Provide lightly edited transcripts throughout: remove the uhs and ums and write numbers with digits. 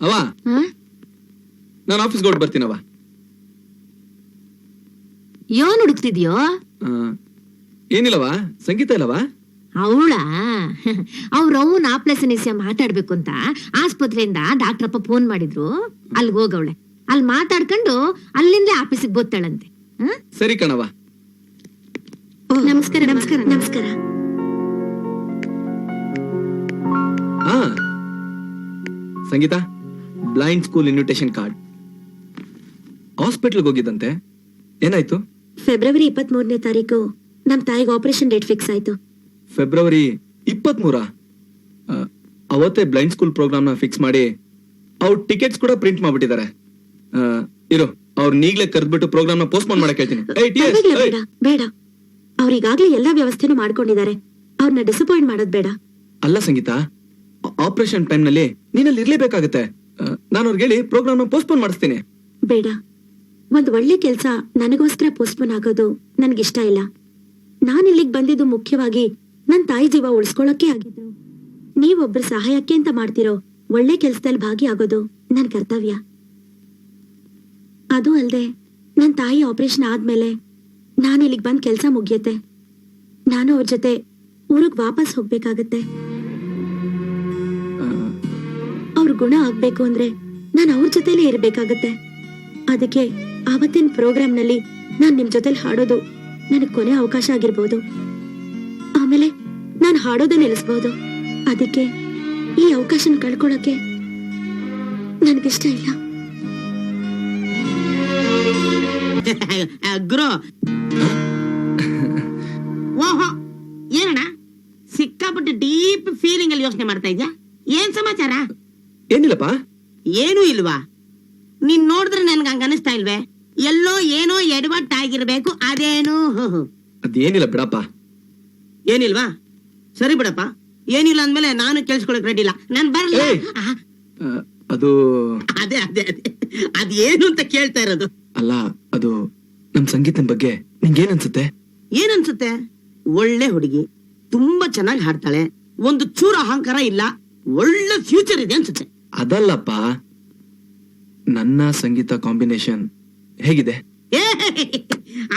ಅವ ನಾನು ಆಫೀಸ್ಗೆ ಹೊರಟು ಬರ್ತೀನವ. ಏನ್ ಹುಡುಕ್ತಿದ್ಯೋ? ಏನಿಲ್ಲವಾ, ಸಂಗೀತ ಇಲ್ಲವಾ? ಅವಳ ಅವ್ರವ್ನ ಆಪ್ಲೇಸನಿಸ್ಯ ಮಾತಾಡ್ಬೇಕು ಅಂತ ಆಸ್ಪತ್ರೆಯಿಂದ ಡಾಕ್ಟ್ರಪ್ಪ ಫೋನ್ ಮಾಡಿದ್ರು. ಅಲ್ಗ್ ಹೋಗವಳೆ, ಅಲ್ಲಿ ಮಾತಾಡ್ಕೊಂಡು ಅಲ್ಲಿಂದಲೇ ಆಫೀಸಿಗೆ ಬೋತಾಳಂತೆ. ಸರಿ ಕಣವ. ನಮಸ್ಕಾರ. ನಮಸ್ಕಾರ. ನಮಸ್ಕಾರ. ಸಂಗೀತ, ಬ್ಲೈಂಡ್ ಸ್ಕೂಲ್ ಇನ್ವಿಟೇಷನ್ ಕಾರ್ಡ್. ಹಾಸ್ಪಿಟಲ್ಗೆ ಹೋಗಿದ್ದಂತೆ, ಏನಾಯ್ತು? ಫೆಬ್ರವರಿ 23ನೇ ತಾರೀಕು ನಮ್ ತಾಯಿಗೆ ಆಪರೇಷನ್ ಡೇಟ್ ಫಿಕ್ಸ್ ಆಯ್ತು. ಫೆಬ್ರವರಿ 23? ಅವತ್ತೇ ಬ್ಲೈಂಡ್ ಸ್ಕೂಲ್ ಪ್ರೋಗ್ರಾಮ್ ನ ಫಿಕ್ಸ್ ಮಾಡಿ ಅವ್ರ ಟಿಕೆಟ್ಸ್ ಕೂಡ ಪ್ರಿಂಟ್ ಮಾಡ್ಬಿಟ್ಟಿದ್ದಾರೆ. ಇರೋ, ಅವ್ರ ನೀಗ್ಲೇ ಕರೆದ್ಬಿಟ್ಟು ಪ್ರೋಗ್ರಾಮ್ ನ ಪೋಸ್ಟ್ಪೋನ್ ಮಾಡಕ್ ಹೇಳ್ತೀನಿ. ಬೇಡ ಬೇಡ, ಅವ್ರಿಗಾಗ್ಲೇ ಎಲ್ಲಾ ವ್ಯವಸ್ಥೆನೂ ಮಾಡ್ಕೊಂಡಿದ್ದಾರೆ, ಅವ್ರನ್ನ ಡಿಸಪಾಯಿಂಟ್ ಮಾಡೋದ್ ಬೇಡ. ಅಲ್ಲ ಸಂಗೀತ, ಆಪರೇಷನ್ ಟೈಮ್ ನಲ್ಲಿ ನೀನಲ್ಲಿ ಇರ್ಲೇಬೇಕಾಗತ್ತೆ. ನಾನು ಅವ್ರಿಗೆ ಹೇಳಿ ಪ್ರೋಗ್ರಾಮ್ ನ ಪೋಸ್ಟ್ಪೋನ್ ಮಾಡಿಸ್ತೀನಿ. ಬೇಡ, ಒಂದ್ ಒಳ್ಳೆ ಕೆಲ್ಸ ನನಗೋಸ್ಕರ ಪೋಸ್ಟ್ಪೋನ್ ಆಗೋದು ನನ್ಗಿಷ್ಟ ಇಲ್ಲ. ನಾನ್ ಇಲ್ಲಿಗ್ ಬಂದಿದ್ದು ಮುಖ್ಯವಾಗಿ ನನ್ ತಾಯಿ ಜೀವ ಉಳಿಸ್ಕೊಳ್ಳೋಕೆ ಆಗಿದ್ದು. ನೀವೊಬ್ರು ಸಹಾಯಕ್ಕೆ ಅಂತ ಮಾಡ್ತಿರೋ ಒಳ್ಳೆ ಕೆಲ್ಸದಲ್ಲಿ ಭಾಗಿಯಾಗೋದು ನನ್ ಕರ್ತವ್ಯ. ಅದು ಅಲ್ದೆ ನನ್ ತಾಯಿ ಆಪರೇಷನ್ ಆದ್ಮೇಲೆ ನಾನು ಇಲ್ಲಿಗ್ ಬಂದ್ ಕೆಲ್ಸ ಮುಗಿಯತ್ತೆ. ನಾನು ಅವ್ರ ಜೊತೆ ಊರಿಗೆ ವಾಪಸ್ ಹೋಗ್ಬೇಕಾಗತ್ತೆ. ಅವ್ರ ಗುಣ ಆಗ್ಬೇಕು ಅಂದ್ರೆ ನಾನು ಅವ್ರ ಜೊತೆಲೇ ಇರ್ಬೇಕಾಗತ್ತೆ. ಅದಕ್ಕೆ ಆವತ್ತಿನ ಪ್ರೋಗ್ರಾಮ್ ನಲ್ಲಿ ನಾನ್ ನಿಮ್ ಜೊತೆಲಿ ಹಾಡೋದು ನನಗ್ ಕೊನೆ ಅವಕಾಶ ಆಗಿರ್ಬೋದು. ಆಮೇಲೆ ನಾನ್ ಹಾಡೋದೇ ನಿಲ್ಲಿಸ್ಬೋದು. ಅದಕ್ಕೆ ಈ ಅವಕಾಶನ ಕಳ್ಕೊಳಕ್ಕೆ ನನ್ಗಿಷ್ಟ ಇಲ್ಲ. ಗುರು, ಓಹೋ, ಏನಣ್ಣ ಸಿಕ್ಕಾಪಟ್ಟೆ ಡೀಪ್ ಫೀಲಿಂಗ್ ಅಲ್ಲಿ ಯೋಚನೆ ಮಾಡ್ತಾ ಇದ್ಯಾ? ಏನ್ ಸಮಾಚಾರ? ಏನಿಲ್ಲಪ್ಪ. ಏನೂ ಇಲ್ವಾ? ನೀನ್ ನೋಡಿದ್ರೆ ನನ್ಗೆ ಹಂಗ ಅನಿಸ್ತಾ ಇಲ್ವೇ? ಎಲ್ಲೋ ಏನೋ ಎಡವಟ್ಟಾಗಿರ್ಬೇಕು. ಅದೇನು? ಅದೇನಿಲ್ಲ ಬಿಡಪ್ಪ. ಏನಿಲ್ವಾ? ಸರಿ ಬಿಡಪ್ಪ, ಏನಿಲ್ಲ ಅಂದ್ಮೇಲೆ ನಾನು ಕೇಳಿಸ್ಕೊಳಕ್ ರೆಡಿ ಇಲ್ಲ. ನಾನ್ ಬರಲ್ಲ. ಅದು ಅದೇ ಅದೇ ಅದೇ ಅದೇನು ಅಂತ ಕೇಳ್ತಾ ಇರೋದು. ಅಲ್ಲ, ಅದು ನಮ್ ಸಂಗೀತನ ಬಗ್ಗೆ ನಿಂಗೇನ್ ಅನ್ಸುತ್ತೆ? ಏನನ್ಸುತ್ತೆ? ಒಳ್ಳೆ ಹುಡುಗಿ, ತುಂಬಾ ಚೆನ್ನಾಗಿ ಹಾಡ್ತಾಳೆ, ಒಂದು ಚೂರು ಅಹಂಕಾರ ಇಲ್ಲ, ಒಳ್ಳೆ ಫ್ಯೂಚರ್ ಇದೆ ಅನ್ಸುತ್ತೆ. ಅದಲ್ಲಪ್ಪ, ನನ್ನ ಸಂಗೀತ ಕಾಂಬಿನೇಷನ್ ಹೇಗಿದೆ?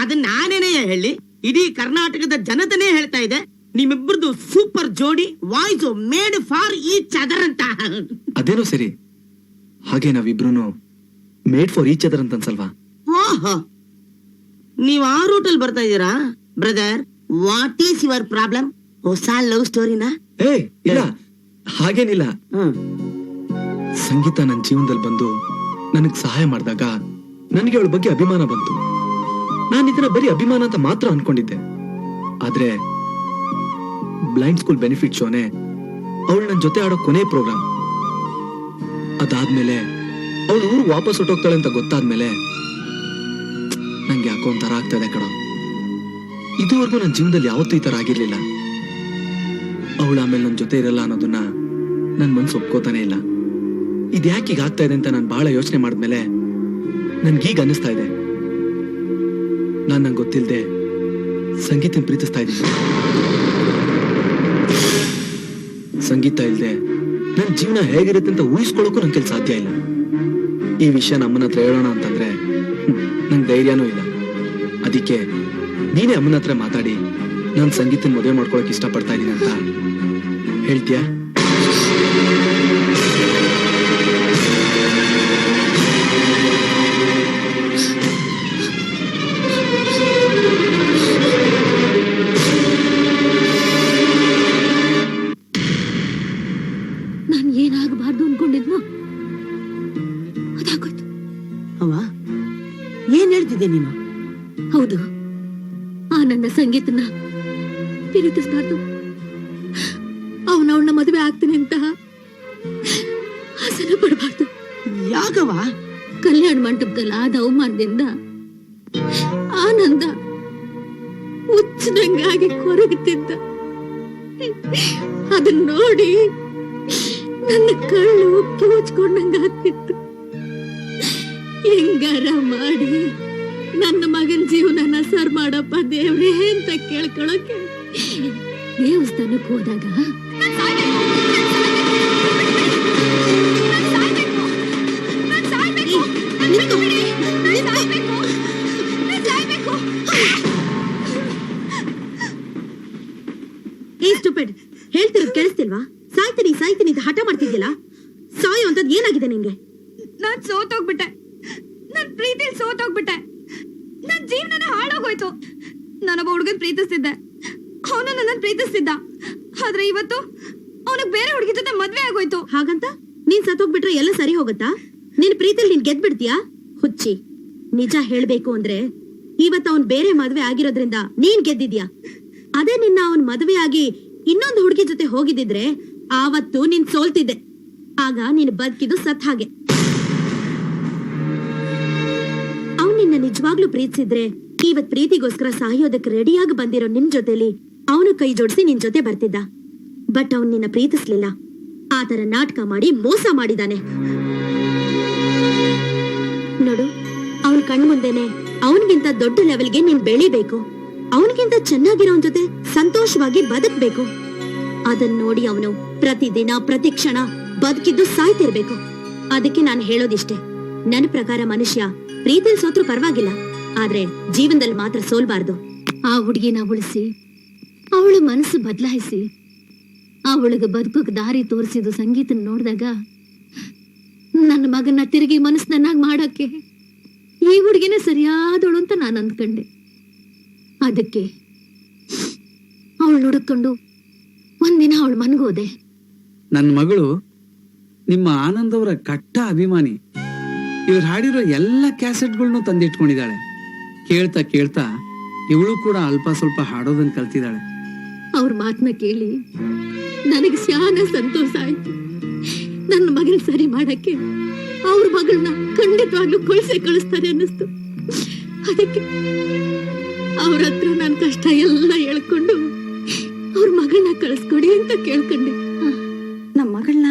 ಅದನ್ನ ನಾನೇನೇ ಹೇಳಿ, ಇಡೀ ಕರ್ನಾಟಕದ ಜನತನೇ ಹೇಳ್ತಾ ಇದೆ, ನಿಮ್ಮಿಬ್ಬರದು ಸೂಪರ್ ಜೋಡಿ, voice made for each other ಅಂತ. ಅದೇನೋ ಸರಿ, ಹಾಗೆ ನಾವಿಬ್ರು ಮೇಡ್ ಫಾರ್ ಈಚ್ ಅದರ್ ಅಂತ ಅನ್ಸಲ್ವಾ? ಓಹೋ, ನೀವ್ ಆ ರೂಟಲ್ಲಿ ಬರ್ತಾ ಇದೀರಾ brother? What is your problem? ಹೊಸ ಲವ್ ಸ್ಟೋರಿನಾ? ಇಲ್ಲ, ಹಾಗೇನಿಲ್ಲ. ಸಂಗೀತ ನನ್ನ ಜೀವನದಲ್ಲಿ ಬಂದು ನನಗ್ ಸಹಾಯ ಮಾಡಿದಾಗ ನನಗೆ ಅವಳ ಬಗ್ಗೆ ಅಭಿಮಾನ ಬಂತು. ನಾನು ಇದನ್ನ ಬರೀ ಅಭಿಮಾನ ಅಂತ ಮಾತ್ರ ಅನ್ಕೊಂಡಿದ್ದೆ. ಆದ್ರೆ ಬ್ಲೈಂಡ್ ಸ್ಕೂಲ್ ಬೆನಿಫಿಟ್ ಶೋನೆ ಅವಳು ನನ್ನ ಜೊತೆ ಆಡೋ ಕೊನೆ ಪ್ರೋಗ್ರಾಮ್. ಅದಾದ್ಮೇಲೆ ಅವಳು ಊರು ವಾಪಸ್ ಹೊಟ್ಟೋಗ್ತಾಳೆ ಅಂತ ಗೊತ್ತಾದ್ಮೇಲೆ ನಂಗೆ ಯಾಕೋ ಒಂಥರ ಆಗ್ತದೆ ಕಣೋ. ಇದುವರೆಗೂ ನನ್ನ ಜೀವನದಲ್ಲಿ ಯಾವತ್ತೂ ಈ ತರ ಆಗಿರ್ಲಿಲ್ಲ. ಅವಳು ಆಮೇಲೆ ನನ್ನ ಜೊತೆ ಇರಲ್ಲ ಅನ್ನೋದನ್ನ ನನ್ ಮನ್ಸು ಒಪ್ಕೋತಾನೆ ಇಲ್ಲ. ಇದ್ಯಾಕೆ ಈಗ ಆಗ್ತಾ ಇದೆ ಅಂತ ನಾನು ಬಹಳ ಯೋಚನೆ ಮಾಡಿದ್ಮೇಲೆ ನನ್ಗೀಗ ಅನ್ನಿಸ್ತಾ ಇದೆ, ನಂಗೆ ಗೊತ್ತಿಲ್ಲದೆ ಸಂಗೀತನ ಪ್ರೀತಿಸ್ತಾ ಇದ್ದೀನಿ. ಸಂಗೀತ ಇಲ್ದೆ ನನ್ನ ಜೀವನ ಹೇಗಿರುತ್ತೆ ಅಂತ ಊಹಿಸ್ಕೊಳ್ಳೋಕ್ಕೂ ನನ್ ಕೆಲ್ ಸಾಧ್ಯ ಇಲ್ಲ. ಈ ವಿಷಯ ನಮ್ಮನ ಹತ್ರ ಹೇಳೋಣ ಅಂತಂದ್ರೆ ನಂಗೆ ಧೈರ್ಯನೂ ಇಲ್ಲ. ಅದಕ್ಕೆ ನೀನೇ ಅಮ್ಮನ ಹತ್ರ ಮಾತಾಡಿ ನಾನು ಸಂಗೀತನ ಮದುವೆ ಮಾಡ್ಕೊಳಕ್ ಇಷ್ಟಪಡ್ತಾ ಇದ್ದೀನಿ ಅಂತ ಹೇಳ್ತೀಯಾ? ನಾನ್ ಏನಾಗಬಾರ್ದು ಅನ್ಕೊಂಡಿದ್ನೋ ಅದಾಗೋಯ್ತು. ಅವ್ವ, ಏನ್ ಹೇಳ್ತಿದ್ದೆ ನೀನು? ಹೌದು, ಆ ನನ್ನ ಸಂಗೀತನ ಪ್ರೀತಿಸ್ಬಾರ್ದು, ಅವನವಳನ್ನ ಮದುವೆ ಆಗ್ತೀನಿ ಅಂತ ಆಸನ ಪಡಬಾರ್ದು. ಯಾಕವ? ಕಲ್ಯಾಣ ಮಂಟಪದಲ್ಲಿ ಆದ ಅವಮಾನದಿಂದ ಆನಂದ ಹುಚ್ಚದಂಗಾಗಿ ಕೊರಗುತ್ತಿದ್ದ. ಅದನ್ನ ನೋಡಿ ನನ್ನ ಕಳ್ಳು ಕಿವುಚ್ಕೊಂಡಂಗ ಆಗ್ತಿತ್ತು. ಹೆಂಗಾರ ಮಾಡಿ ನನ್ನ ಮಗನ ಜೀವನನ ಸರ್ ಮಾಡಪ್ಪ ದೇವ್ರೇ ಅಂತ ಕೇಳ್ಕೊಳಕ್ಕೆ ದೇವಸ್ಥಾನಕ್ಕೆ ಹೋದಾಗ ಸಾಯೋ ಅಂತದ್ ಏನಾಗಿದೆ ನಿಂಗೆ? ನಾನ್ ಸೋತೋಗ್ಬಿಟ್ಟೆ. ನನ್ ಪ್ರೀತಿಲ್ ಸೋತೋಗ್ಬಿಟ್ಟೆ. ನನ್ ಜೀವನನೇ ಹಾಳಾಗೋಯ್ತು. ನಾನೊಬ್ಬ ಹುಡುಗನ್ ಪ್ರೀತಿಸ್ತಿದ್ದೆ, ಅವನು ನನ್ನ ಪ್ರೀತಿಸ್ತಿದ್ದ. ಆದ್ರೆ ಇವತ್ತು ಅವನಿಗೆ ಬೇರೆ ಹುಡುಗಿ ಜೊತೆ ಮದ್ವೆ ಆಗೋಯ್ತು. ಹಾಗಂತ ನೀನ್ ಸತ್ತೋಗ್ಬಿಟ್ರೆ ಎಲ್ಲ ಸರಿ ಹೋಗತ್ತಾ? ನಿನ್ ಪ್ರೀತಿಲ್ ನೀನ್ ಗೆದ್ಬಿಡ್ತೀಯಾ? ಹುಚ್ಚಿ, ನಿಜ ಹೇಳ್ಬೇಕು ಅಂದ್ರೆ ಇವತ್ತು ಅವ್ನ್ ಬೇರೆ ಮದ್ವೆ ಆಗಿರೋದ್ರಿಂದ ನೀನ್ ಗೆದ್ದಿದ್ಯಾ. ಅದೇ ನಿನ್ನ ಅವನ್ ಮದ್ವೆ ಆಗಿ ಇನ್ನೊಂದು ಹುಡುಗಿ ಜೊತೆ ಹೋಗಿದ್ದಿದ್ರೆ ಆವತ್ತು ನೀನ್ ಸೋಲ್ತಿದ್ದೆ. ಆಗ ನೀನ್ ಬದುಕಿದ್ದು ಸತ್ ಹಾಗೆ. ಅವ್ನ್ ನಿನ್ನ ನಿಜವಾಗ್ಲೂ ಪ್ರೀತಿಸಿದ್ರೆ ಇವತ್ ಪ್ರೀತಿಗೋಸ್ಕರ ಸಾಯೋದಕ್ಕೆ ರೆಡಿಯಾಗಿ ಬಂದಿರೋ ನಿನ್ ಜೊತೆಲಿ ಅವನು ಕೈ ಜೋಡಿಸಿ ನಿನ್ ಜೊತೆ ಬರ್ತಿದ್ದ. ಬಟ್ ಅವ್ನ್ ನಿನ್ನ ಪ್ರೀತಿಸ್ಲಿಲ್ಲ. ಆತರ ನಾಟಕ ಮಾಡಿ ಮೋಸ ಮಾಡಿದಾನೆ. ನೋಡು, ಅವನ್ ಕಣ್ಮುಂದೆನೆ ಅವನಿಗಿಂತ ದೊಡ್ಡ ಲೆವೆಲ್ಗೆ ನೀನ್ ಬೆಳಿಬೇಕು. ಅವನಿಗಿಂತ ಚೆನ್ನಾಗಿರೋ ಜೊತೆ ಸಂತೋಷವಾಗಿ ಬದುಕ್ಬೇಕು. ಅದನ್ನ ನೋಡಿ ಅವನು ಪ್ರತಿದಿನ ಪ್ರತಿ ಕ್ಷಣ ಬದುಕಿದ್ದು ಸಾಯ್ತಿರ್ಬೇಕು. ಅದಕ್ಕೆ ನಾನು ಹೇಳೋದಿಷ್ಟೇ, ನನ್ನ ಪ್ರಕಾರ ಮನುಷ್ಯ ಪ್ರೀತಿಲ್ ಸೋತ್ರು ಪರವಾಗಿಲ್ಲ, ಆದ್ರೆ ಜೀವನದಲ್ಲಿ ಮಾತ್ರ ಸೋಲ್ಬಾರ್ದು. ಆ ಹುಡುಗಿನ ಉಳಿಸಿ, ಅವಳ ಮನಸ್ಸು ಬದಲಾಯಿಸಿ, ಅವಳಿಗೆ ಬದುಕಕ್ಕೆ ದಾರಿ ತೋರಿಸಿದ್ದು ಸಂಗೀತನ ನೋಡಿದಾಗ ನನ್ನ ಮಗನ ತಿರುಗಿ ಮನಸ್ಸನ್ನಾಗಿ ಮಾಡಕ್ಕೆ ಈ ಹುಡುಗಿನೇ ಸರಿಯಾದವಳು ಅಂತ ನಾನು ಅಂದ್ಕೊಂಡೆ. ಅದಕ್ಕೆ ಅವಳು ಹುಡುಕೊಂಡು ಒಂದಿನ ಅವಳ ಮನ್ಗೋದೆ. ನನ್ನ ಮಗಳು ನಿಮ್ಮ ಆನಂದವರ ಕಟ್ಟ ಅಭಿಮಾನಿ. ಇವ್ರು ಹಾಡಿರೋ ಎಲ್ಲ ಕ್ಯಾಸೆಟ್ಗಳ್ನು ತಂದಿಟ್ಕೊಂಡಿದ್ದಾಳೆ. ಕೇಳ್ತಾ ಕೇಳ್ತಾ ಇವಳು ಕೂಡ ಅಲ್ಪ ಸ್ವಲ್ಪ ಹಾಡೋದನ್ನ ಕಲ್ತಿದ್ದಾಳೆ. ಅವ್ರ ಮಾತನ್ನ ಕೇಳಿ ನನಗೆ ಸ್ಯಾನ ಸಂತೋಷ ಆಯ್ತು. ನನ್ನ ಮಗನ ಸರಿ ಮಾಡಕ್ಕೆ ಅವ್ರ ಮಗಳನ್ನ ಖಂಡಿತವಾಗ್ಲೂ ಕಳಿಸ್ತಾರೆ ಅನ್ನಿಸ್ತು. ಅದಕ್ಕೆ ಅವ್ರ ಹತ್ರ ನನ್ನ ಕಷ್ಟ ಎಲ್ಲ ಹೇಳ್ಕೊಂಡು ಅವ್ರ ಮಗಳನ್ನ ಕಳಿಸ್ಕೊಡಿ ಅಂತ ಕೇಳ್ಕೊಂಡೆ. ನಮ್ ಮಗಳನ್ನ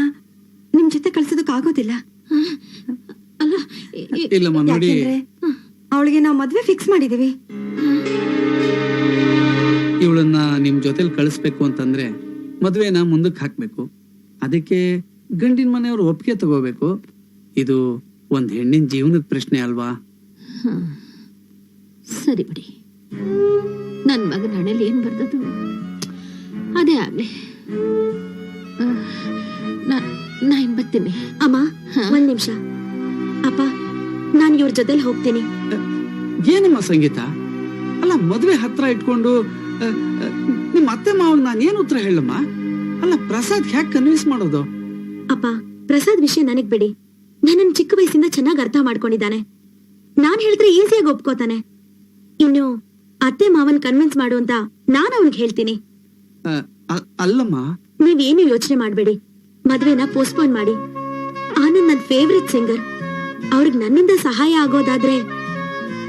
ನಿಮ್ ಜೊತೆ ಕಳ್ಸೋದಕ್ ಆಗೋದಿಲ್ಲ. ಅಲ್ಲ ಇಲ್ಲಮ್ಮ ನೋಡಿ, ಅವಳಿಗೆ ನಾವು ಮದ್ವೆ ಫಿಕ್ಸ್ ಮಾಡಿದೀವಿ. ಇವಳನ್ನ ನಿಮ್ ಜೊತೆಲಿ ಕಳಿಸ್ಬೇಕು ಅಂತಂದ್ರೆ ಮದ್ವೆನ ಮುಂದಕ್ಕೆ ಹಾಕ್ಬೇಕು. ಅದಕ್ಕೆ ಗಂಡಿನ ಮನೆಯವ್ರು ಒಪ್ಪಿಗೆ ತಗೋಬೇಕು. ಇದು ಒಂದ್ ಹೆಣ್ಣಿನ ಜೀವನದ ಪ್ರಶ್ನೆ ಅಲ್ವಾ? ಸರಿ ಬಿಡಿ, ನನ್ ಮಗನ ಹಣೆಯಲ್ಲಿ ಏನ್ ಬರ್ತದು ಅದೇ ಆಗ್ಲಿ. ನಾ ಇನ್ ಬರ್ತೀನಿ. ಅಮ್ಮ, ಒಂದ್ ನಿಮಿಷ. ಅಪ್ಪ, ನಾನ್ ಇವ್ರ ಜೊತೆಲಿ ಹೋಗ್ತೀನಿ. ಏನಮ್ಮ ಸಂಗೀತ, ಅಲ್ಲ ಮದ್ವೆ ಹತ್ರ ಇಟ್ಕೊಂಡು ನಿಮ್ ಅತ್ತೆ ಮಾವಾಗ ನಾನು ಏನ್ ಉತ್ತರ ಹೇಳಮ್ಮ? ಅಲ್ಲ ಪ್ರಸಾದ್ ಹ್ಯಾಕ್ ಕನ್ವಿನ್ಸ್ ಮಾಡೋದು? ಅಪ್ಪ, ಪ್ರಸಾದ್ ವಿಷಯ ನನಗ್ ಬಿಡಿ. ನನ್ನ ಚಿಕ್ಕ ವಯಸ್ಸಿಂದ ಚೆನ್ನಾಗಿ ಅರ್ಥ ಮಾಡ್ಕೊಂಡಿದ್ದಾನೆ. ನಾನ್ ಹೇಳಿದ್ರೆ ಈಸಿಯಾಗಿ ಒಪ್ಕೋತಾನೆ. ಇನ್ನು ಅತ್ತೆ ಮಾವನ್ ಕನ್ವಿನ್ಸ್ ಮಾಡು ಅಂತ ನಾನ್ ಅವನ್ಗೆ ಹೇಳ್ತೀನಿ. ಅಲ್ಲಮ್ಮ, ನೀವೇನು ಯೋಚನೆ ಮಾಡ್ಬೇಡಿ. ಮದ್ವೆನ ಪೋಸ್ಟ್ಪೋನ್ ಮಾಡಿ. ಆನಂದ್ ನನ್ ಫೇವ್ರೆಟ್ ಸಿಂಗರ್. ಅವ್ರಿಗೆ ನನ್ನಿಂದ ಸಹಾಯ ಆಗೋದಾದ್ರೆ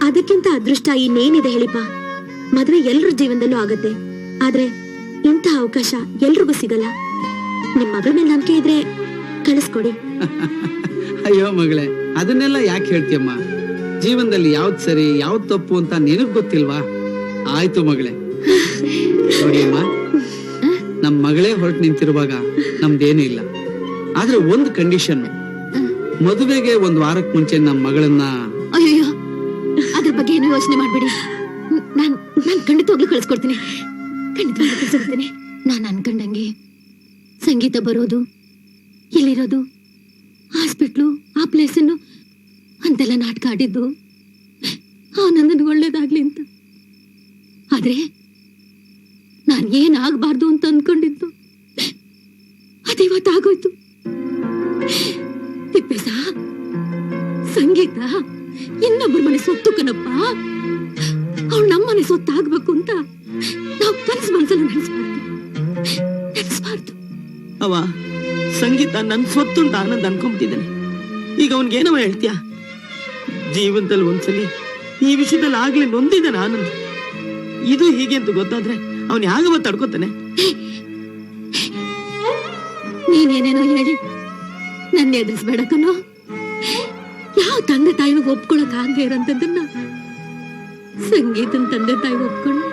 ಅದಕ್ಕಿಂತ ಅದೃಷ್ಟ ಇನ್ನೇನಿದೆ ಹೇಳಿಪ್ಪ. ಮದ್ವೆ ಎಲ್ರ ಜೀವನದಲ್ಲೂ ಆಗತ್ತೆ, ಆದ್ರೆ ಇಂಥ ಅವಕಾಶ ಎಲ್ರಿಗೂ ಸಿಗಲ್ಲ. ನಿಮ್ ಮಗಳ ಮೇಲೆ ನಂಬಿಕೆ ಇದ್ರೆ ಕಳಿಸ್ಕೊಡಿ. ಅಯ್ಯೋ ಮಗಳೇ, ಅದನ್ನೆಲ್ಲ ಯಾಕೆ ಹೇಳ್ತೀಯಮ್ಮ? ಜೀವನದಲ್ಲಿ ಯಾವ್ದ್ ಸರಿ ಯಾವ್ದ್ ತಪ್ಪು ಅಂತ ನಿನಗ್ ಗೊತ್ತಿಲ್ವಾ? ಆಯ್ತು ಮಗಳೇ. ನೋಡಿ ಅಮ್ಮ, ನಮ್ ಮಗಳೇ ಹೊರಟು ನಿಂತಿರುವಾಗ ನಮ್ದೇನು ಇಲ್ಲ. ಆದ್ರೆ ಒಂದ್ ಕಂಡೀಷನ್, ಮದುವೆಗೆ ಒಂದ್ ವಾರಕ್ ಮುಂಚೆ ನಮ್ ಮಗಳನ್ನ. ಅಯ್ಯೋ, ಅದ್ರ ಬಗ್ಗೆ ಏನು ಯೋಚನೆ ಮಾಡ್ಬೇಡಿ. ನಾನ್ ಖಂಡಿತವಾಗ್ಲೂ ಕಳ್ಸ್ಕೊಡ್ತೀನಿ. ಖಂಡಿತವಾಗ್ಲೂ ಕಳ್ಸ್ಕೊಡ್ತೀನಿ. ನಾನ್ ಅನ್ಕೊಂಡಂಗೆ ಸಂಗೀತ ಬರೋದು, ಇಲ್ಲಿರೋದು, ಹಾಸ್ಪಿಟ್ಲು, ಆ ಪ್ಲೇಸನ್ನು ಅಂತೆಲ್ಲ ನಾಟಕ ಆಡಿದ್ದು ಆನಂದನಿಗೆ ಒಳ್ಳೇದಾಗ್ಲಿ ಅಂತ. ಆದ್ರೆ ನಾನ್ ಏನಾಗಬಾರ್ದು ಅಂತ ಅನ್ಕೊಂಡಿದ್ದು ಅದಿವತ್ತಾಗೋಯ್ತು. ತಿಪ್ಪೇಸ, ಸಂಗೀತ ಇನ್ನೊಬ್ಬರ ಮನೆ ಸೊತ್ತು ಕಣಪ್ಪ. ಅವಳು ನಮ್ಮನೆ ಸೊತ್ತಾಗ್ಬೇಕು ಅಂತ ನಾವು ಕನಸು ಮನಸ್ಸಲ್ಲಿ ನೆನೆಸ್ಬಾರ್ದು. ಅವ ಸಂಗೀತ ನನ್ ಸೊತ್ತು ಅಂತ ಆನಂದ್ ಅನ್ಕೊಂಬಿಟ್ಟಿದ್ದಾನೆ. ಈಗ ಅವನ್ಗೇನವ ಹೇಳ್ತೀಯ? ಜೀವನದಲ್ಲಿ ಒಂದ್ಸಲಿ ಈ ವಿಷಯದಲ್ಲಿ ಆಗ್ಲೇ ನೊಂದಿದ್ದಾನೆ ಆನಂದ್. ಇದು ಹೀಗೆ ಅಂತ ಗೊತ್ತಾದ್ರೆ ಅವನ್ ಯಾಗವ ತಡ್ಕೋತಾನೆ. ನೀನೇನೇನೋ ಹೇಳಿ ನನ್ನ ಎದುರಿಸ್ಬೇಡ ಕಣೋ. ಯಾವ ತಂದೆ ತಾಯಿಗೂ ಒಪ್ಕೊಳಕ್ ಆಗದೆ ಇರೋಂಥದ್ದನ್ನ ಸಂಗೀತನ ತಂದೆ ತಾಯಿ ಒಪ್ಕೊಂಡು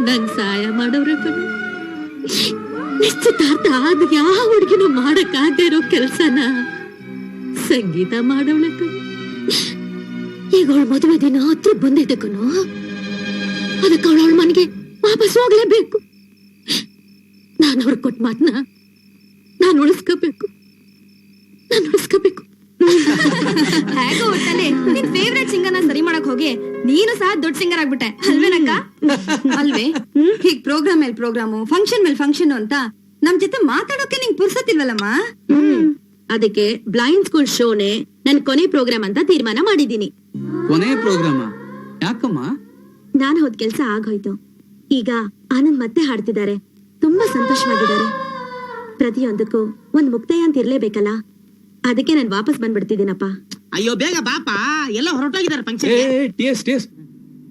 ನಂಗ್ ಸಹಾಯ ಮಾಡೋರ ಕಣೋ. ನಿಶ್ಚಿತಾರ್ಥ ಆದ ಯಾವ ಹುಡುಗಿನೂ ಮಾಡಕ್ ಆಗದೆ ಇರೋ ಕೆಲ್ಸನ ಸಂಗೀತ ಮಾಡೋಳೆ ಕಣೋ. ಈಗ ಅವಳ ಮದುವೆ ದಿನ ಹತ್ರ ಬಂದಿದೆ ಕಣೋ. ಅದಕ್ಕೆ ಅವಳ ಮನೆಗೆ ವಾಪಸ್ ಹೋಗ್ಲೇಬೇಕು. ನಾನು ಅವ್ರಿಗೆ ಕೊಟ್ಟ ಮಾತನ್ನ ನಾನು ಉಳಿಸ್ಕೋಬೇಕು. ನಾನು ಉಳಿಸ್ಕೋಬೇಕು. ಹೇಗೋ ಒಟ್ಟಲ್ಲಿ ನಿನ್ ಫೇವ್ರೆಟ್ ಸಿಂಗರ್ನ ಸರಿ ಮಾಡಕ್ ಹೋಗಿ ನೀನು ಸಹ ದೊಡ್ಡ ಸಿಂಗರ್ ಆಗ್ಬಿಟ್ಟೆ ಅಲ್ವೇನಕ್ಕ? ಅಲ್ವೇ? ಹೀಗ್ ಪ್ರೋಗ್ರಾಮ್ ಮೇಲ್ ಪ್ರೋಗ್ರಾಮು, ಫಂಕ್ಷನ್ ಮೇಲ್ ಫಂಕ್ಷನ್ ಅಂತ ನಮ್ ಜೊತೆ ಮಾತಾಡೋಕೆ ನಿಂಗ್ ಪುರ್ಸತ್ತಿಲ್ವಲ್ಲಮ್ಮ? ಅದಕ್ಕೆ ಬ್ಲೈಂಡ್ ಸ್ಕೂಲ್ ಶೋನೇ ನನ್ ಕೊನೆ ಪ್ರೋಗ್ರಾಮ್ ಅಂತ ತೀರ್ಮಾನ ಮಾಡಿದೀನಿ. ಕೊನೆ ಪ್ರೋಗ್ರಾಮ ಯಾಕಮ್ಮ? ನಾನ್ ಹೋದ್ ಕೆಲ್ಸ ಆಗೋಯ್ತು. ಈಗ ಆನಂದ್ ಮತ್ತೆ ಹಾಡ್ತಿದ್ದಾರೆ, ತುಂಬಾ ಸಂತೋಷವಾಗಿದ್ದಾರೆ. ಪ್ರತಿಯೊಂದಕ್ಕೂ ಒಂದ್ ಮುಕ್ತಾಯ ಅಂತ ಇರ್ಲೇಬೇಕಲ್ಲ, ಅದಕ್ಕೆ ನಾನ್ ವಾಪಸ್ ಬಂದ್ಬಿಡ್ತಿದ್ದೀನಪ್ಪ. ಅಯ್ಯೋ ಬೇಗ ಬಾಪ, ಎಲ್ಲ ಹೊರಟೋಗಿದ್ದಾರೆ ಫಂಕ್ಷನ್.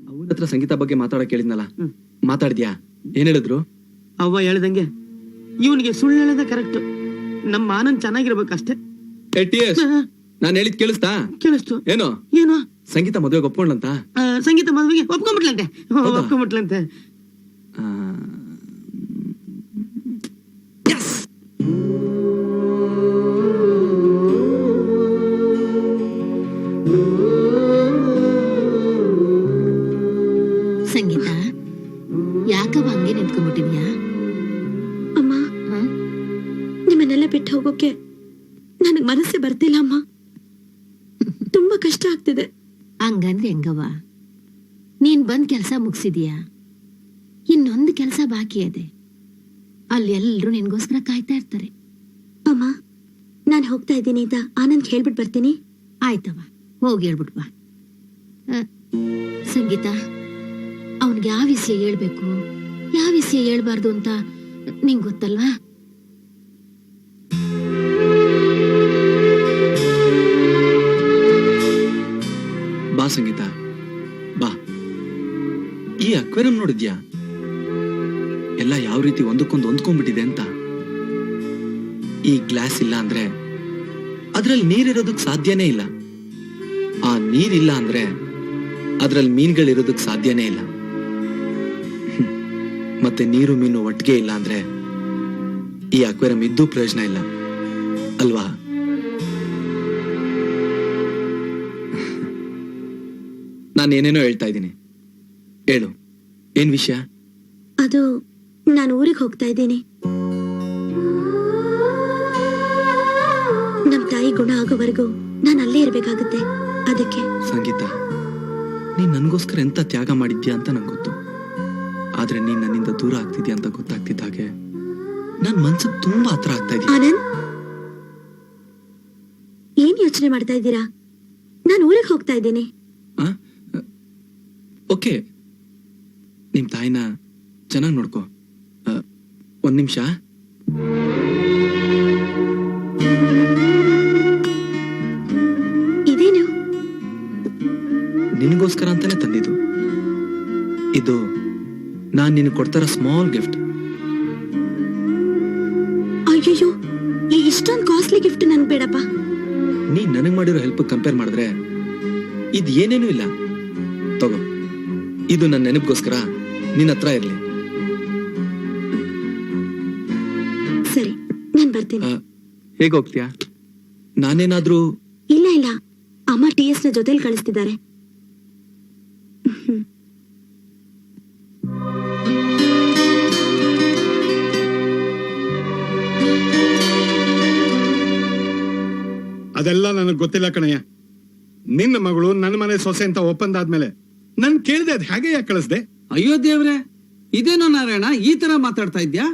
ಅವನ ಹತ್ರ ಸಂಗೀತ ಬಗ್ಗೆ ಮಾತಾಡಕ್ ಹೇಳಿದ್ನಲ್ಲ, ಮಾತಾಡಿದ್ಯಾ? ಏನ್ ಹೇಳಿದ್ರು? ಅವ್ವ ಹೇಳ್ದಂಗೆ ಇವನಿಗೆ ಸುಳ್ಳು ಹೇಳೋದ ಕರೆಕ್ಟ್. ನಮ್ಮ ಆನಂದ್ ಚೆನ್ನಾಗಿರ್ಬೇಕಷ್ಟೇ. ನಾನ್ ಹೇಳಿದ್ ಕೇಳಿಸ್ತಾ? ಕೇಳಿಸ್ತು. ಏನೋ ಏನು? ಸಂಗೀತ ಮದುವೆಗೆ ಒಪ್ಕೊಂಡ್ಲಂತ. ಸಂಗೀತ ಮದುವೆಗೆ ಒಪ್ಕೊಂಡ್ಬಿಟ್ಲಂತೆ. ಒಪ್ಕೊಂಡ್ಬಿಟ್ಲಂತೆ. ಸಂಗೀತ, ಯಾಕವ ಹಂಗೆ ನಿಂತ್ಕೊಂಡ್ಬಿಟ್ಟಿದ್ಯಾ? ಅಮ್ಮ, ನಿಮ್ಮನ್ನೆಲ್ಲ ಬಿಟ್ಟು ಹೋಗೋಕೆ ನನಗ್ ಮನಸ್ಸೇ ಬರ್ತಿಲ್ಲ ಅಮ್ಮ. ತುಂಬಾ ಕಷ್ಟ ಆಗ್ತಿದೆ. ಹಂಗಂದ್ರೆ ಹೆಂಗವ್ವ? ನೀನ್ ಬಂದ್ ಕೆಲ್ಸ ಮುಗಿಸಿದೀಯಾ, ಇನ್ನೊಂದು ಕೆಲ್ಸ ಬಾಕಿ ಇದೆ. ಅಲ್ಲಿ ಎಲ್ರು ನಿನ್ಗೋಸ್ಕರ ಕಾಯ್ತಾ ಇರ್ತಾರೆ. ಅಮ್ಮ, ನಾನ್ ಹೋಗ್ತಾ ಇದ್ದೀನಿ ಅಂತ ಆನಂದ್ ಹೇಳ್ಬಿಟ್ಟು ಬರ್ತೀನಿ. ಆಯ್ತವ, ಹೋಗಿ ಹೇಳ್ಬಿಟ್ವಾ. ಸಂಗೀತ, ಅವನ್ಗೆ ಯಾವ ವಿಷಯ ಹೇಳ್ಬೇಕು, ಯಾವ ವಿಷಯ ಹೇಳ್ಬಾರ್ದು ಅಂತ ನಿಂಗ್ ಗೊತ್ತಲ್ವಾ? ಬಾ ಸಂಗೀತ, ಬಾ. ಈ ಅಕ್ವೇರಿಯಂ ನೋಡಿದ್ಯಾ? ಎಲ್ಲ ಯಾವ ರೀತಿ ಒಂದಕ್ಕೊಂದು ಹೊಂದ್ಕೊಂಡ್ಬಿಟ್ಟಿದೆ ಅಂತ. ಈ ಗ್ಲಾಸ್ ಇಲ್ಲ ಅಂದ್ರೆ ಅದ್ರಲ್ಲಿ ನೀರಿರೋದಕ್ ಸಾಧ್ಯನೇ ಇಲ್ಲ. ಆ ನೀರಿಲ್ಲ ಅಂದ್ರೆ ಅದ್ರಲ್ಲಿ ಮೀನುಗಳಿರೋದಕ್ ಸಾಧ್ಯನೇ ಇಲ್ಲ. ಮತ್ತೆ ನೀರು ಮೀನು ಒಟ್ಟಿಗೆ ಇಲ್ಲ ಅಂದ್ರೆ ಈ ಅಕ್ವೇರಿಯಂ ಇದ್ದು ಪ್ರಯೋಜನ ಇಲ್ಲ ಅಲ್ವಾ? ನಾನೇನೇನೋ ಹೇಳ್ತಾ ಇದ್ದೀನಿ, ಹೇಳು, ಏನ್ ವಿಷಯ? ಅದು, ನಾನು ಊರಿಗೆ ಹೋಗ್ತಾ ಇದ್ದೀನಿ. ನಮ್ ತಾಯಿ ಗುಣ ಆಗೋವರೆಗೂ ನಾನು ಅಲ್ಲೇ ಇರ್ಬೇಕಾಗತ್ತೆ. ಅದಕ್ಕೆ ಸಂಗೀತ, ನೀನ್ ನನ್ಗೋಸ್ಕರ ಎಂತ ತ್ಯಾಗ ಮಾಡಿದ್ಯಾ ಅಂತ ನಂಗೆ ಗೊತ್ತು. ಆದ್ರೆ ನೀನ್ ನನ್ನಿಂದ ದೂರ ಆಗ್ತಿದ್ಯಾ ಅಂತ ಗೊತ್ತಾಗ್ತಿದ್ದಾಗೆ ನನ್ ಮನ್ಸಿಗೆ ತುಂಬಾ ಹತ್ರ ಆಗ್ತಾ ಇದೆಯಾ. ಆನಂದ್, ಏನ್ ಯೋಚನೆ ಮಾಡ್ತಾ ಇದ್ದೀರಾ? ನಾನು ಊರಿಗೆ ಹೋಗ್ತಾ ಇದ್ದೀನಿ. ಓಕೆ, ನಿಮ್ ತಾಯಿನ ಚೆನ್ನಾಗಿ ನೋಡ್ಕೋ. ಒಂದ್ ನಿಮಿಷ. ಇದೇನು? ನಿನಗೋಸ್ಕರ ಅಂತಾನೆ ತಂದಿದ್ದು. ಇದು ನಾನ್ ನಿನ್ ಕೊಡ್ತಾರ ಸ್ಮಾಲ್ ಗಿಫ್ಟ್. ಅಯ್ಯಯ್ಯೋ, ಈ ಇಷ್ಟೊಂದು ಕಾಸ್ಟ್ಲಿ ಗಿಫ್ಟ್ ನನ್ಗೆ ಬೇಡಪ್ಪ. ನೀನ್ ನನಗ್ ಮಾಡಿರೋ ಹೆಲ್ಪ್ ಕಂಪೇರ್ ಮಾಡಿದ್ರೆ ಇದ್ ಏನೇನೂ ಇಲ್ಲ. ತಗೋ, ಇದು ನನ್ನ ನೆನಪಿಗೋಸ್ಕರ ನಿನ್ನ ಹತ್ರ ಇರ್ಲಿ. ಸರಿ, ನಾನ್ ಬರ್ತೀನಿ. ಹೇಗೆ ಹೋಗ್ತೀಯಾ? ನಾನೇನಾದ್ರೂ? ಇಲ್ಲ ಇಲ್ಲ, ಅಮ್ಮ TS ನ ಜೊತೆಲಿ ಕಳಿಸ್ತಿದ್ದಾರೆ. ಅದೆಲ್ಲ ನನಗ್ ಗೊತ್ತಿಲ್ಲ ಕಣಯ್ಯ. ನಿನ್ನ ಮಗಳು ನನ್ನ ಮನೆ ಸೊಸೆ ಅಂತ ಒಪ್ಪಂದ ಆದ್ಮೇಲೆ ನನ್ ಕೇಳಿದೆ, ಅದ್ ಹೇಗೆ ಯಾಕೆ ಕಳಿಸ್ದೆ? ಅಯ್ಯೋ ದೇವ್ರೆ, ಇದೇನೋ ನಾರಾಯಣ ಈ ತರ ಮಾತಾಡ್ತಾ ಇದ್ಯಾ?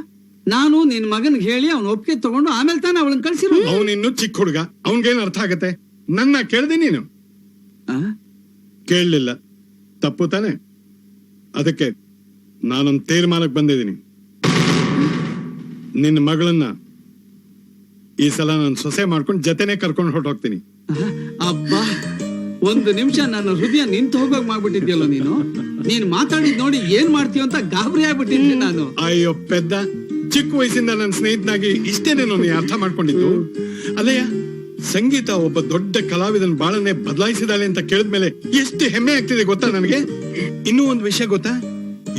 ನಾನು ನಿನ್ ಮಗನ್ಗೆ ಹೇಳಿ ಅವ್ನ ಒಪ್ಪಿಗೆ ತಗೊಂಡು ಆಮೇಲೆ ತಾನೇ ಅವಳನ್ನ ಕಳ್ಸಿರೋ. ಅವನಿನ್ನು ಚಿಕ್ಕ ಹುಡುಗ, ಅವನ್ಗೇನ್ ಅರ್ಥ ಆಗತ್ತೆ? ನನ್ನ ಕೇಳ್ದೆ ನೀನು? ಕೇಳಲಿಲ್ಲ, ತಪ್ಪು ತಾನೆ? ಅದಕ್ಕೆ ನಾನೊಂದು ತೀರ್ಮಾನಕ್ಕೆ ಬಂದಿದ್ದೀನಿ. ನಿನ್ನ ಮಗಳನ್ನ ಈ ಸಲ ನಾನು ಸೊಸೆ ಮಾಡ್ಕೊಂಡು ಜೊತೆನೆ ಕರ್ಕೊಂಡು ಹೊರಟೋಗ್ತೀನಿ. ಅಬ್ಬಾ, ಒಂದು ನಿಮಿಷ ನನ್ನ ಹೃದಯ ನಿಂತು ಹೋಗೋಗ್ ಮಾಡ್ಬಿಟ್ಟಿದ್ಯಲ್ಲ ನೀನು. ನೀನ್ ಮಾತಾಡಿದ್ ನೋಡಿ ಏನ್ ಮಾಡ್ತೀಯ ಅಂತ ಗಾಬರಿ ಆಗ್ಬಿಟ್ಟಿದ್ದೆ ನಾನು. ಅಯ್ಯೋ ಪೆದ್ದ, ಚಿಕ್ಕ ವಯಸ್ಸಿಂದ ನನ್ನ ಸ್ನೇಹಿತನಾಗಿ ಇಷ್ಟೇನೇನೋ ನೀ ಅರ್ಥ ಮಾಡ್ಕೊಂಡಿದ್ದು. ಅಲ್ಲಯ್ಯ, ಸಂಗೀತ ಒಬ್ಬ ದೊಡ್ಡ ಕಲಾವಿದನ ಬಾಳನ್ನೇ ಬದಲಾಯಿಸಿದಾಳೆ ಅಂತ ಕೇಳಿದ್ಮೇಲೆ ಎಷ್ಟು ಹೆಮ್ಮೆ ಆಗ್ತಿದೆ ಗೊತ್ತಾ ನನಗೆ. ಇನ್ನೂ ಒಂದು ವಿಷಯ ಗೊತ್ತಾ?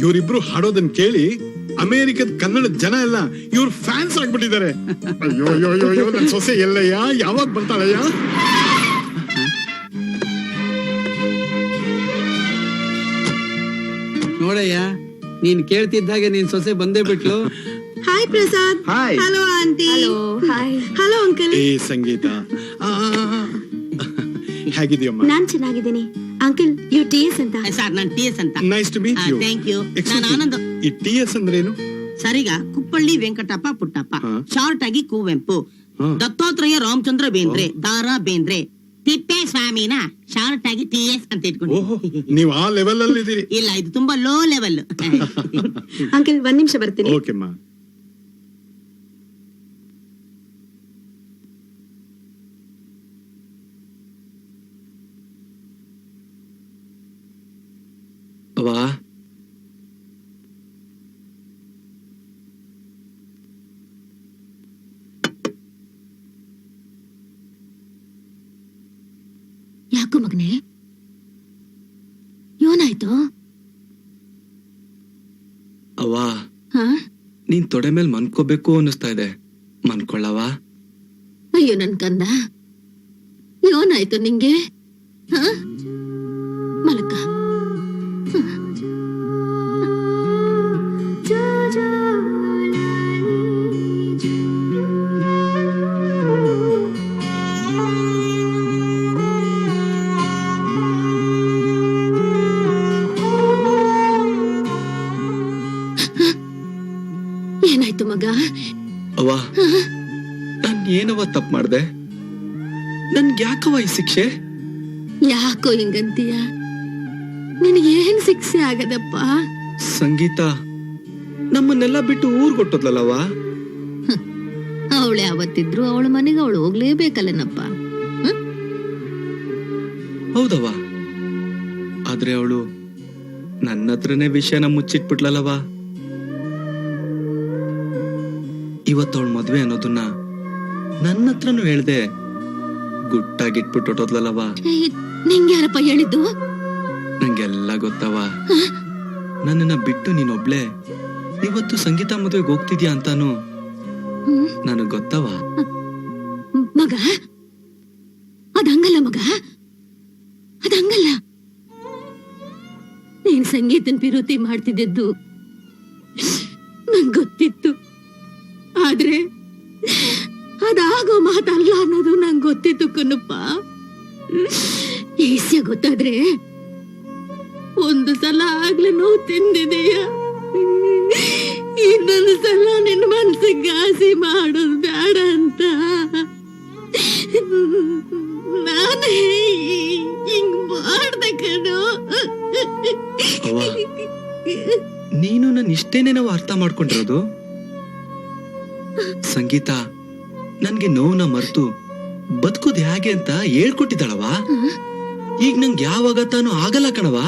ಇವರಿಬ್ರು ಹಾಡೋದನ್ನ ಕೇಳಿ ಅಮೆರಿಕದ ಕನ್ನಡ ಜನ ಎಲ್ಲ ಇವ್ರ ಫ್ಯಾನ್ಸ್ ಆಗ್ಬಿಟ್ಟಿದ್ದಾರೆ. ಅಯ್ಯೋ ಅಯ್ಯೋ ಅಯ್ಯೋ, ನನ್ ಸೊಸೆ ಎಲ್ಲಯ್ಯ, ಯಾವಾಗ ಬರ್ತಾಳಯ್ಯ? ನೋಡಯ್ಯ, ನೀನ್ ಕೇಳ್ತಿದ್ದಾಗೆ ನೀನ್ ಸೊಸೆ ಬಂದೇ ಬಿಟ್ಲು. Hi Prasad. Hi. Hello aunty. Hello, hi. Hello uncle. ಏ ಸಂಗೀತ, ಹೇಗಿದೆಯಮ್ಮ? ನಾನ್ ಚೆನ್ನಾಗಿದ್ದೀನಿ ಅಂಕಲ್. ಯು TS ಅಂತ. ಸರ್ ನಾನು TS ಅಂತ. Nice to meet you. Thank you. ನಾನು ಆನಂದ್. ಈ TS ಅಂದ್ರೇನು? ಸರಿಗ ಕುಪ್ಪಳ್ಳಿ ವೆಂಕಟಪ್ಪ ಪುಟ್ಟಪ್ಪ, ಹಾ. ಶಾರ್ಟ್ ಆಗಿ ಕುವೆಂಪು, ಹಾ. ದತ್ತಾತ್ರೇಯ ರಾಮಚಂದ್ರ ಬೇಂದ್ರೆ, ದಾರಾ ಬೇಂದ್ರೆ, ತಿಪ್ಪೇಸ್ವಾಮಿನ ಶಾರ್ಟ್ ಆಗಿ TS ಅಂತ ಇಟ್ಕೊಂಡು. ಓಹೋ, ನೀವು ಆ ಲೆವೆಲ್ ಅಲ್ಲಿ ಇದ್ದೀರಿ. ಇಲ್ಲ, ಇದು ತುಂಬಾ ಲೋ ಲೆವೆಲ್. ಅಂಕಲ್ 1 ನಿಮಿಷ ಬರ್ತೀನಿ. ಓಕೆಮ್ಮ. ಅವ್ವ, ಯಾಕೋ ಮಗನೇ, ಏನಾಯ್ತು? ಅವ್ವ, ಹಾ? ನೀನ್ ತೊಡೆ ಮೇಲೆ ಮನ್ಕೋಬೇಕು ಅನ್ನಿಸ್ತಾ ಇದೆ. ಮನ್ಕೊಳ್ಳವ? ಅಯ್ಯೋ ನನ್ ಕಂದ, ಏನಾಯ್ತು ನಿಂಗೆ? ಹಾ? ಮಲಕ. ಏನಾಯ್ತು ಮಗ? ಅವ್ವ, ನಾನ್ ಏನವ ತಪ್ಪು ಮಾಡ್ದೆ? ನನ್ಗೆ ಯಾಕವ ಈ ಶಿಕ್ಷೆ? ಯಾಕೋ ಹಿಂಗಂತೀಯ? ನಿನಗೇನ್ ಶಿಕ್ಷೆ ಆಗದಪ್ಪ? ಸಂಗೀತ ನಮ್ಮನ್ನೆಲ್ಲ ಬಿಟ್ಟು ಊರ್ಗೊಟ್ಟದ್ಲಲ್ಲವ? ಅವಳೆ ಅವತ್ತಿದ್ರು ಅವಳ ಮನೆಗೆ ಅವಳು ಹೋಗ್ಲೇಬೇಕಲ್ಲನಪ್ಪ. ಹೌದವ, ಆದ್ರೆ ಅವಳು ನನ್ನ ಹತ್ರನೇ ವಿಷಯನ ಮುಚ್ಚಿಟ್ಬಿಟ್ಲಲ್ಲವ. ಇವತ್ತವಳ ಮದ್ವೆ ಅನ್ನೋದನ್ನ ನನ್ನ ಹತ್ರನು ಹೇಳ್ದೆ ಗುಟ್ಟಾಗಿಟ್ಬಿಟ್ಟು ಹೊಟ್ಟೋದ್ಲಲ್ಲವ. ನಿಂಗೆ ಯಾರಪ್ಪ ಹೇಳಿದ್ದು? ನಂಗೆಲ್ಲ ಗೊತ್ತವ. ನನ್ನನ್ನ ಬಿಟ್ಟು ನೀನೊಬ್ಳೆ ಇವತ್ತು ಸಂಗೀತ ಮದುವೆಗೆ ಹೋಗ್ತಿದ್ಯಾ ಅಂತಾನು ನನಗ್ ಗೊತ್ತವ. ಮಗ, ಅದಂಗಲ್ಲ ಮಗ, ಅದಂಗಲ್ಲ. ನೀನ್ ಸಂಗೀತನ್ ವಿರೋಧಿ ಮಾಡ್ತಿದ್ದದ್ದು ನಂಗ್ ಗೊತ್ತಿತ್ತು. ಆದ್ರೆ ಅದಾಗೋ ಮಾತಲ್ಲ ಅನ್ನೋದು ನಂಗೆ ಗೊತ್ತಿತ್ತು ಕಣಪ್ಪ. ಈಸ್ಯ ಗೊತ್ತಾದ್ರೆ ಒಂದು ಸಲ ಆಗ್ಲೇ ನೋವು ತಿಂದಿದೀಯ, ಇನ್ನೊಂದು ಸಲ ನಿನ್ನ ಮನ್ಸಿಗೆ ಘಾಸಿ ಮಾಡೋದು ಬೇಡ ಅಂತ ನಾನೇ ಹಿಂಗ್ ಮಾಡ್ದೆ ಕಣೋ. ಅವ್ವ, ನೀನು ನನ್ನ ಇಷ್ಟೇನೆ ನಾವು ಅರ್ಥ ಮಾಡ್ಕೊಂಡಿರೋದು? ಸಂಗೀತ ನನ್ಗೆ ನೋವನ್ನ ಮರ್ತು ಬದುಕೋದು ಹೇಗೆ ಅಂತ ಹೇಳ್ಕೊಟ್ಟಿದ್ದಾಳವ. ಈಗ ನಂಗೆ ಯಾವಾಗ ತಾನು ಆಗಲ್ಲ ಕಣವ.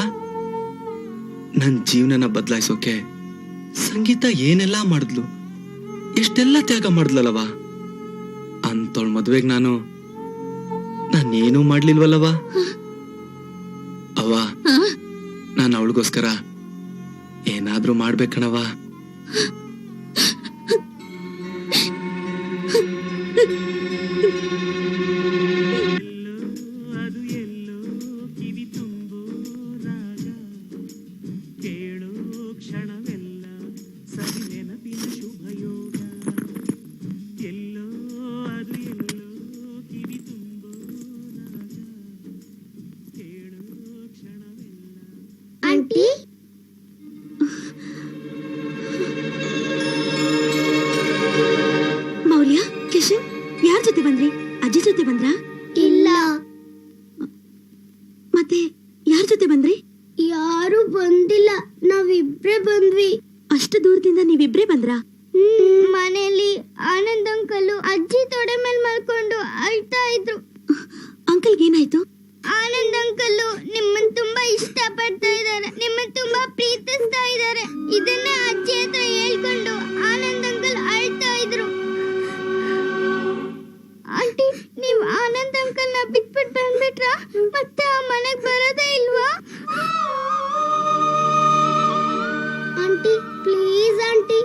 ನನ್ ಜೀವನನ ಬದಲಾಯಿಸೋಕೆ ಸಂಗೀತ ಏನೆಲ್ಲಾ ಮಾಡಿದ್ಲು, ಎಷ್ಟೆಲ್ಲ ತ್ಯಾಗ ಮಾಡಿದ್ಲಲ್ಲವ. ಅಂತವಳ ಮದ್ವೆಗ್ ನಾನೇನೂ ಮಾಡ್ಲಿಲ್ವಲ್ಲವ. ಅವ್ವ, ನಾನು ಅವಳಿಗೋಸ್ಕರ ಏನಾದ್ರೂ ಮಾಡ್ಬೇಕಣವ. ಆಂಟಿ, ಮೌಲ್ಯ, ಕಿಶನ್, ಯಾರ ಜೊತೆ ಬಂದ್ರಿ? ಅಜ್ಜಿ ಜೊತೆ ಬಂದ್ರಾ? ಇಲ್ಲ, ಮತ್ತೆ ಯಾರ ಜೊತೆ ಬಂದ್ರಿ? ಯಾರು ಬಂದಿಲ್ಲ, ನಾವಿಬ್ರೇ ಬಂದ್ವಿ. ಅಷ್ಟು ದೂರದಿಂದ ನೀವಿಬ್ರೇ ಬಂದ್ರಾ? ಮನೆಯಲ್ಲಿ ಆನಂದ್ ಅಂಕಲ್ ಅಜ್ಜಿ ತೊಡೆ ಮೇಲೆ ಮಲ್ಕೊಂಡು ಅಳ್ತಾ ಇದ್ರು. ಅಂಕಲ್ಗೆ ಏನಾಯ್ತು? ಆನಂದ್ ಅಂಕಲ್ ನಿಮ್ಮನ್ನ ತುಂಬಾ ಇಷ್ಟ ಪಡ್ತಾ ಇದ್ದಾರೆ, ನಿಮ್ಮನ್ನ ತುಂಬಾ ಪ್ರೀತಿಸ್ತಾ ಇದ್ದಾರೆ. ಇದನ್ನೇ ಅಜ್ಜಿ ಹತ್ರ ಹೇಳ್ಕೊಂಡು ಆನಂದ್ ಅಂಕಲ್ ಅಳ್ತಾ ಇದ್ರು. ಆಂಟಿ, ನೀವು ಆನಂದ್ ಅಂಕಲ್ ನ ಬಿಟ್ಬಿಟ್ಟು ಬಂದ್ಬಿಟ್ರಾ? ಮತ್ತೆ ಆ ಮನೆಗೆ ಬರೋದೇ ಇಲ್ವಾ? Aunty please aunty,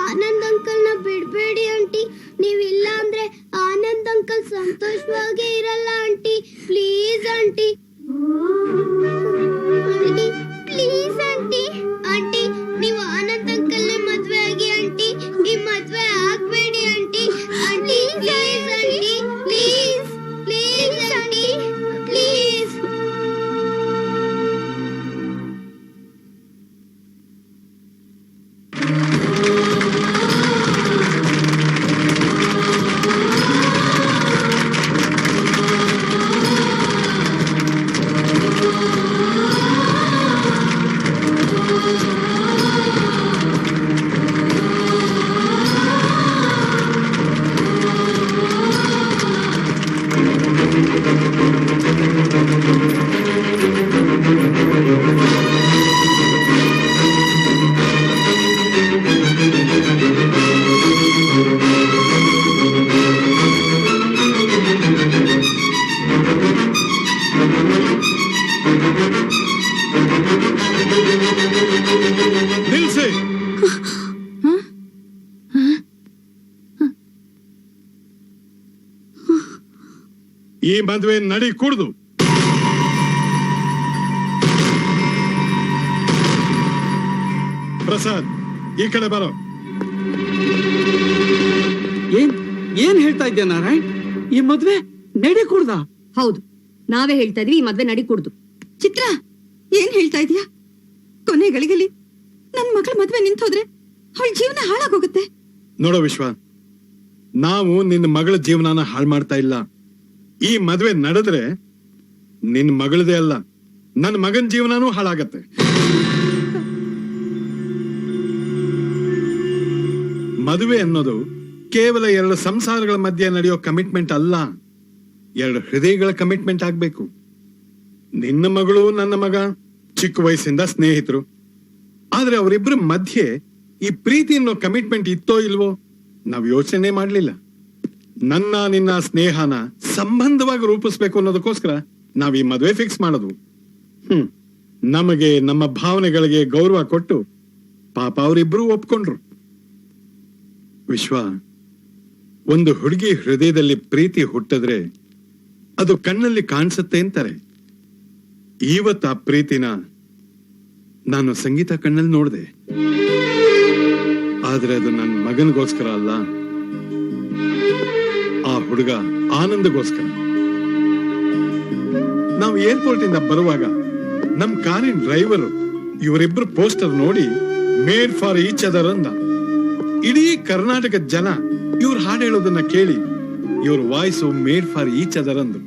Anand uncle ನ ಬಿಡ್ಬೇಡಿ ಆಂಟಿ. ನೀವಿಲ್ಲ ಅಂದ್ರೆ ಆನಂದ್ ಅಂಕಲ್ ಸಂತೋಷವಾಗೇ ಇರಲ್ಲ aunty. Please aunty, aunty please aunty. Aunty, ನೀವು ಆನಂದ್ ಅಂಕಲ್ ನ ಮದ್ವೆ ಆಗಿ ಆಂಟಿ. ಈ ಮದ್ವೆ ಆಗ್ಬೇಡಿ aunty. Aunty please aunty, please please. ಈ ಮದುವೆ ನಡಿ ಕೂಡ್ದು. ಪ್ರಸಾದ್, ಈ ಕಡೆ ಬರೋ. ಏನ್ ಹೇಳ್ತಾ ಇದ್ಯಾ ನಾರಾಯಣ್? ಈ ಮದ್ವೆ ನಡಿ ಕುಡ್ದ? ಹೌದು, ನಾವೇ ಹೇಳ್ತಾ ಇದ್ವಿ ಈ ಮದ್ವೆ ನಡಿ ಕುಡ್ದು. ಚಿತ್ರ, ಏನ್ ಹೇಳ್ತಾ ಇದೀಯಾ? ಕೊನೆ ಗಳಿಗೆಲಿ ನನ್ ಮಗಳ ಮದ್ವೆ ನಿಂತೋದ್ರೆ ಅವಳ ಜೀವನ ಹಾಳಾಗೋಗುತ್ತೆ. ನೋಡೋ ವಿಶ್ವ, ನಾವು ನಿನ್ನ ಮಗಳ ಜೀವನನ ಹಾಳು ಮಾಡ್ತಾ ಇಲ್ಲ. ಈ ಮದುವೆ ನಡೆದ್ರೆ ನಿನ್ನ ಮಗಳದೇ ಅಲ್ಲ, ನನ್ನ ಮಗನ ಜೀವನನೂ ಹಾಳಾಗತ್ತೆ. ಮದುವೆ ಅನ್ನೋದು ಕೇವಲ ಎರಡು ಸಂಸಾರಗಳ ಮಧ್ಯೆ ನಡೆಯೋ ಕಮಿಟ್ಮೆಂಟ್ ಅಲ್ಲ, ಎರಡು ಹೃದಯಗಳ ಕಮಿಟ್ಮೆಂಟ್ ಆಗ್ಬೇಕು. ನಿನ್ನ ಮಗಳು ನನ್ನ ಮಗ ಚಿಕ್ಕ ವಯಸ್ಸಿಂದ ಸ್ನೇಹಿತರು, ಆದ್ರೆ ಅವರಿಬ್ಬರ ಮಧ್ಯೆ ಈ ಪ್ರೀತಿ ಅನ್ನೋ ಕಮಿಟ್ಮೆಂಟ್ ಇತ್ತೋ ಇಲ್ವೋ ನಾವ್ ಯೋಚನೆ ಮಾಡ್ಲಿಲ್ಲ. ನನ್ನ ನಿನ್ನ ಸ್ನೇಹನ ಸಂಬಂಧವಾಗಿ ರೂಪಿಸ್ಬೇಕು ಅನ್ನೋದಕ್ಕೋಸ್ಕರ ನಾವ್ ಈ ಮದುವೆ ಫಿಕ್ಸ್ ಮಾಡೋದು. ನಮಗೆ ನಮ್ಮ ಭಾವನೆಗಳಿಗೆ ಗೌರವ ಕೊಟ್ಟು ಪಾಪ ಅವರಿಬ್ರು ಒಪ್ಕೊಂಡ್ರು. ವಿಶ್ವ, ಒಂದು ಹುಡುಗಿ ಹೃದಯದಲ್ಲಿ ಪ್ರೀತಿ ಹುಟ್ಟಿದ್ರೆ ಅದು ಕಣ್ಣಲ್ಲಿ ಕಾಣಿಸುತ್ತೆ ಅಂತಾರೆ. ಇವತ್ತು ಆ ಪ್ರೀತಿನ ನಾನು ಸಂಗೀತ ಕಣ್ಣಲ್ಲಿ ನೋಡಿದೆ. ಆದ್ರೆ ಅದು ನನ್ನ ಮಗನಿಗೋಸ್ಕರ ಅಲ್ಲ, ಆ ಹುಡುಗ ಆನಂದಗೋಸ್ಕರ. ನಾವು ಏರ್ಪೋರ್ಟ್ ಇಂದ ಬರುವಾಗ ನಮ್ ಕಾರಿನ ಡ್ರೈವರ್ ಇವರಿಬ್ರು ಪೋಸ್ಟರ್ ನೋಡಿ ಮೇಡ್ ಫಾರ್ ಈಚ್ ಅದರ್ ಅಂದ. ಇಡೀ ಕರ್ನಾಟಕದ ಜನ ಇವ್ರು ಹಾಡು ಹೇಳೋದನ್ನ ಕೇಳಿ ಇವ್ರ voice made for each other ಅಂದ್ರು.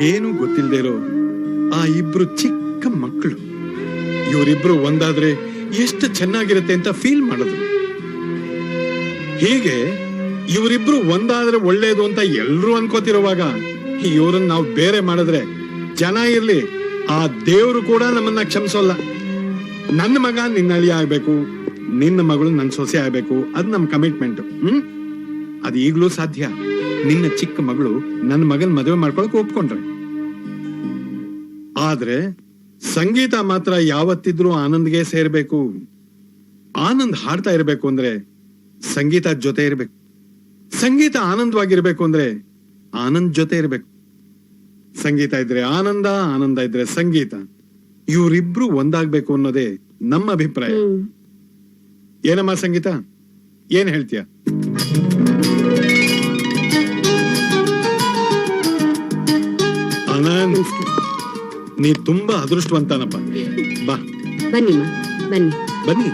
ಏನು ಗೊತ್ತಿಲ್ಲದೆ ಇರೋ ಆ ಇಬ್ರು ಚಿಕ್ಕ ಮಕ್ಕಳು ಇವರಿಬ್ರು ಒಂದಾದ್ರೆ ಎಷ್ಟು ಚೆನ್ನಾಗಿರುತ್ತೆ ಅಂತ ಫೀಲ್ ಮಾಡಿದ್ರು. ಹೀಗೆ ಇವರಿಬ್ರು ಒಂದಾದ್ರೆ ಒಳ್ಳೇದು ಅಂತ ಎಲ್ರು ಅನ್ಕೋತಿರುವಾಗ ಇವ್ರನ್ನ ನಾವು ಬೇರೆ ಮಾಡಿದ್ರೆ ಜನ ಇರ್ಲಿ, ಆ ದೇವ್ರು ಕೂಡ ನಮ್ಮನ್ನ ಕ್ಷಮಿಸೋಲ್ಲ. ನನ್ನ ಮಗ ನಿನ್ನ ಅಳಿ ಆಗ್ಬೇಕು, ನಿನ್ನ ಮಗಳು ನನ್ನ ಸೊಸೆ ಆಗ್ಬೇಕು, ಅದು ನಮ್ ಕಮಿಟ್ಮೆಂಟ್. ಅದು ಈಗ್ಲೂ ಸಾಧ್ಯ. ನಿನ್ನ ಚಿಕ್ಕ ಮಗಳು ನನ್ನ ಮಗನ್ ಮದುವೆ ಮಾಡ್ಕೊಳಕ್ ಒಪ್ಕೊಂಡ್ರೆ. ಆದ್ರೆ ಸಂಗೀತ ಮಾತ್ರ ಯಾವತ್ತಿದ್ರೂ ಆನಂದ್ಗೆ ಸೇರ್ಬೇಕು. ಆನಂದ್ ಹಾಡ್ತಾ ಇರ್ಬೇಕು ಅಂದ್ರೆ ಸಂಗೀತ ಜೊತೆ ಇರ್ಬೇಕು. ಸಂಗೀತ ಆನಂದವಾಗಿರ್ಬೇಕು ಅಂದ್ರೆ ಆನಂದ್ ಜೊತೆ ಇರ್ಬೇಕು. ಸಂಗೀತ ಇದ್ರೆ ಆನಂದ, ಆನಂದ ಇದ್ರೆ ಸಂಗೀತ, ಇವರಿಬ್ರು ಒಂದಾಗ್ಬೇಕು ಅನ್ನೋದೇ ನಮ್ಮ ಅಭಿಪ್ರಾಯ. ಏನಮ್ಮ ಸಂಗೀತ, ಏನ್ ಹೇಳ್ತೀಯ? ಆನಂದ್, ನೀ ತುಂಬಾ ಅದೃಷ್ಟವಂತನಪ್ಪ. ಬಾ ಬನ್ನಿಮ್ಮ, ಬನ್ನಿ. ಬನ್ನಿ.